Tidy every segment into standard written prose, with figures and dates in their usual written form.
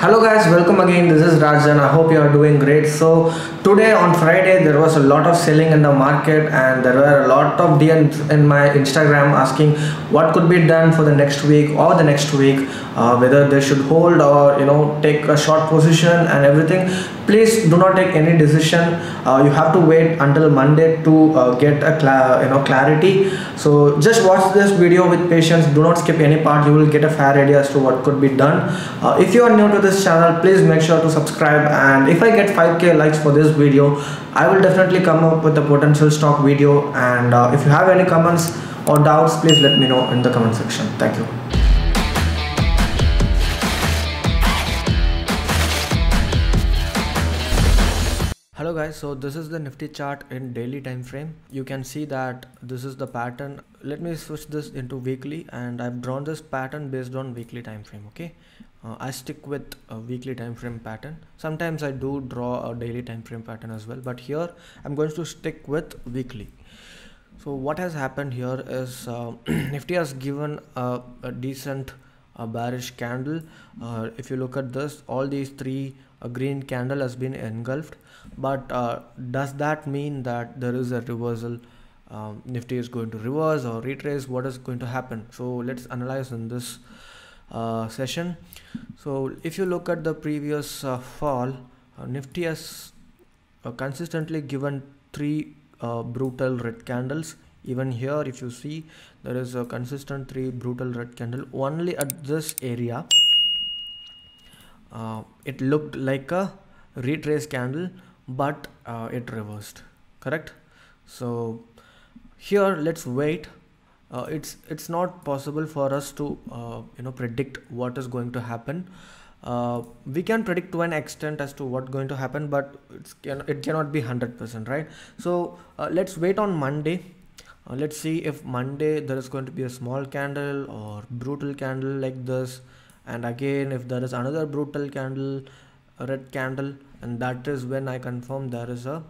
Hello guys, welcome again. This is Rajan. I hope you are doing great. So today on Friday there was a lot of selling in the market and there were a lot of DMs in my Instagram asking what could be done for the next week or the next week, whether they should hold or take a short position and everything. Please do not take any decision. You have to wait until Monday to get a clarity. So just watch this video with patience. Do not skip any part. You will get a fair idea as to what could be done. If you are new to this channel, please make sure to subscribe, and if I get 5k likes for this video, I will definitely come up with a potential stock video. And if you have any comments or doubts, please let me know in the comment section. Thank you. Hello guys, so this is the Nifty chart in daily time frame. You can see that this is the pattern. Let me switch this into weekly, and I've drawn this pattern based on weekly time frame. Okay, I stick with a weekly time frame pattern. Sometimes I do draw a daily time frame pattern as well, but here I'm going to stick with weekly. So what has happened here is Nifty has given a decent bearish candle. If you look at this, all these three green candle has been engulfed, but does that mean that there is a reversal? Nifty is going to reverse or retrace? What is going to happen? So let's analyze in this session. So if you look at the previous fall, Nifty has consistently given three brutal red candles. Even here, if you see, there is a consistent three brutal red candle. Only at this area it looked like a retrace candle, but it reversed, correct? So here let's wait. It's not possible for us to predict what is going to happen. We can predict to an extent as to what's going to happen, but it cannot be 100%, right? So let's wait on Monday. Let's see if Monday there is going to be a small candle or brutal candle like this, and again if there is another brutal candle, a red candle, and that is when I confirm there is a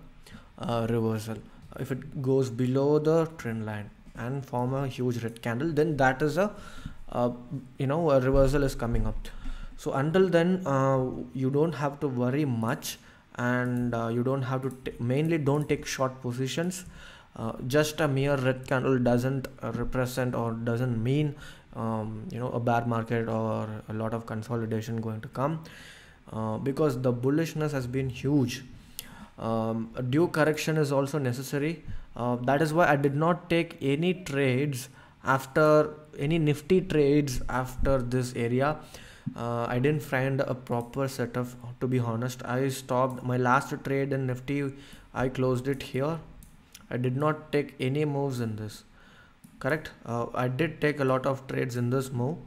reversal. If it goes below the trend line and form a huge red candle, then that is a reversal is coming up. So until then, you don't have to worry much, and you don't have to mainly don't take short positions. Just a mere red candle doesn't represent or doesn't mean a bear market or a lot of consolidation going to come, because the bullishness has been huge. A due correction is also necessary. That is why I did not take any trades after any Nifty trades after this area. I didn't find a proper setup, to be honest. I stopped my last trade in Nifty. I closed it here. I did not take any moves in this, correct? I did take a lot of trades in this move,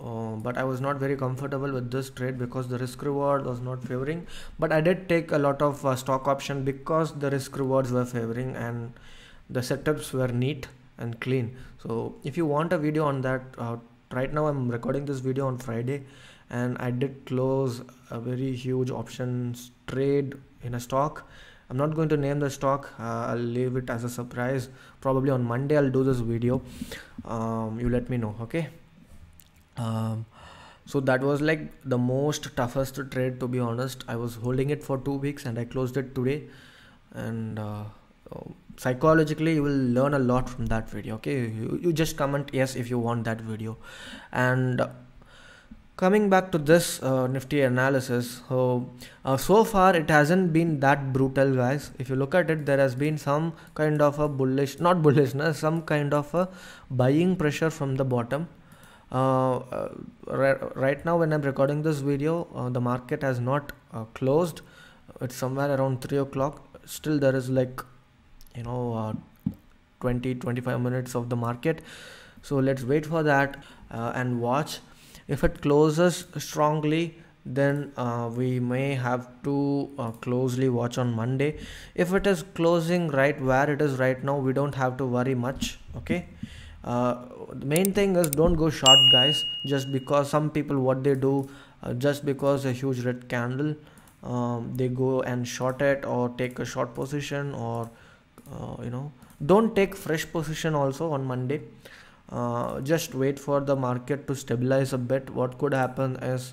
but I was not very comfortable with this trade because the risk reward was not favoring. But I did take a lot of stock option because the risk rewards were favoring and the setups were neat and clean. So if you want a video on that, right now I'm recording this video on Friday, and I did close a very huge options trade in a stock. I'm not going to name the stock. I'll leave it as a surprise. Probably on Monday I'll do this video. You let me know, okay? So that was like the most toughest trade, to be honest. I was holding it for 2 weeks and I closed it today, and psychologically you will learn a lot from that video, okay? You just comment yes if you want that video. And coming back to this Nifty analysis, so far it hasn't been that brutal, guys. If you look at it, there has been some kind of a some kind of a buying pressure from the bottom. Right now when I'm recording this video, the market has not closed. It's somewhere around 3 o'clock. Still there is like 20-25 minutes of the market. So let's wait for that and watch. If it closes strongly, then we may have to closely watch on Monday. If it is closing right where it is right now, we don't have to worry much, okay? The main thing is don't go short, guys, just because some people what they do, just because a huge red candle, they go and short it or take a short position, or don't take fresh position also on Monday. Just wait for the market to stabilize a bit. What could happen is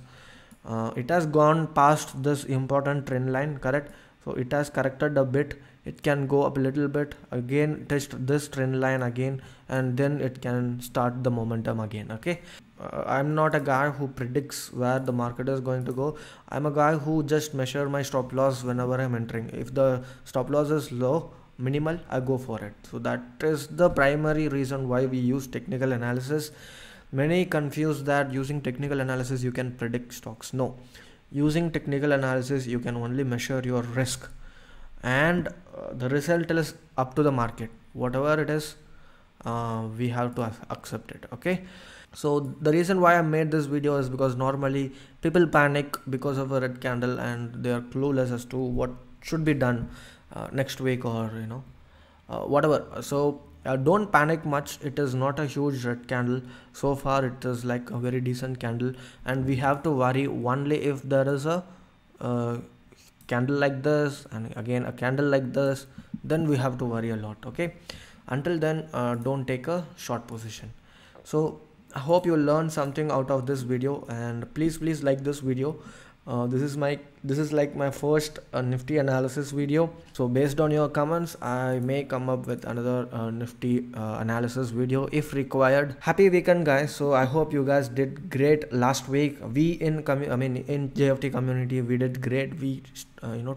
It has gone past this important trend line, correct? So it has corrected a bit. It can go up a little bit again, test this trend line again, and then it can start the momentum again. Okay, I'm not a guy who predicts where the market is going to go. I'm a guy who just measure my stop loss whenever I'm entering. If the stop loss is low, minimal, I go for it. So that is the primary reason why we use technical analysis. Many confuse that using technical analysis you can predict stocks. No, using technical analysis you can only measure your risk, and the result is up to the market. Whatever it is, we have to accept it. Okay, so the reason why I made this video is because normally people panic because of a red candle and they are clueless as to what should be done next week, or whatever. So don't panic much. It is not a huge red candle. So far it is like a very decent candle, and we have to worry only if there is a candle like this and again a candle like this, then we have to worry a lot. Okay, until then don't take a short position. So I hope you learned something out of this video, and please like this video. This is like my first Nifty analysis video. So based on your comments, I may come up with another Nifty analysis video if required. Happy weekend, guys. So I hope you guys did great last week. We in JFT community, we did great. We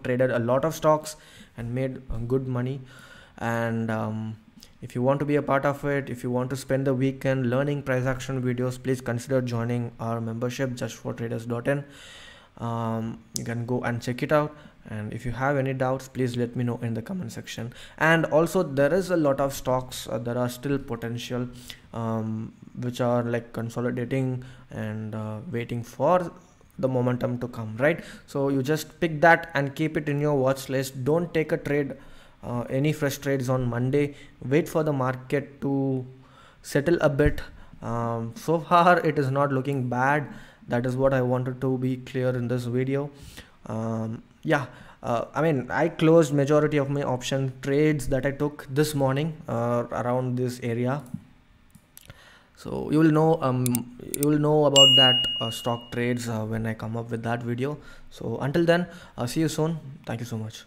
traded a lot of stocks and made good money. And if you want to be a part of it, if you want to spend the weekend learning price action videos, please consider joining our membership justfortraders.in. You can go and check it out, and if you have any doubts, please let me know in the comment section. And also there is a lot of stocks that are still potential, which are like consolidating and waiting for the momentum to come, right? So you just pick that and keep it in your watch list. Don't take a trade, any fresh trades on Monday. Wait for the market to settle a bit. So far it is not looking bad. That is what I wanted to be clear in this video. I closed majority of my option trades that I took this morning around this area. So you will know about that stock trades when I come up with that video. So until then, see you soon. Thank you so much.